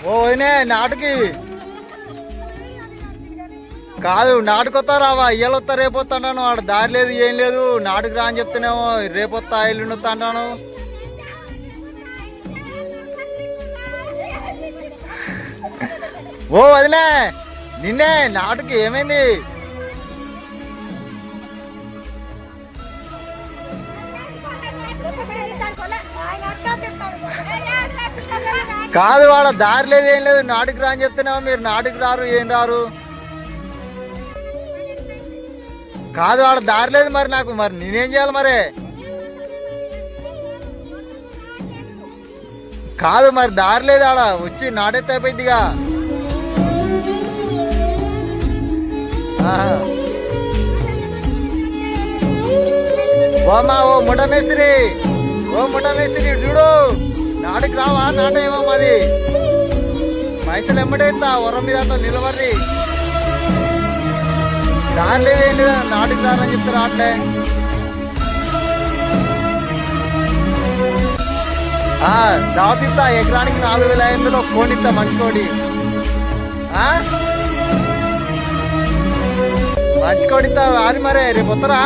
ఓ వదినే నాటుకి కాదు నాటుకొత్తా రావా ఇయ్యాల వస్తా రేపు వస్తా అంటాను వాడు దారి లేదు ఏం లేదు నాటుకు రా అని చెప్తేనేమో రేపు వస్తా ఎల్లుండి వస్తా అంటాను. ఓ వదిలే నిన్నే నాటుకి ఏమైంది? కాదు వాళ్ళ దారి లేదు ఏం లేదు నాటుకు రా అని చెప్తున్నావా మీరు నాటుకు రారు ఏం రారు. కాదు వాళ్ళ దారి లేదు మరి నాకు మరి నేనేం చేయాలి మరి? కాదు మరి దారి లేదు ఆడ వచ్చి నాటెత్త అయిపోయిందిగా. ఓమా ఓ ముఠ మేస్త్రి చూడు నాటుకు రావా నాట ఏమో మాది పైసలు ఎమ్మడేస్తా వరం మీద అట్లా నిలవర్రి దారి లేదేంటి నాటుకు రాలని చెప్తారు అట్లే. దావతిస్తా ఎకరానికి 4,500 కోడిస్తా మంచి కోడి మంచి కోడిస్తా రాని మరే రేపు వస్తారా?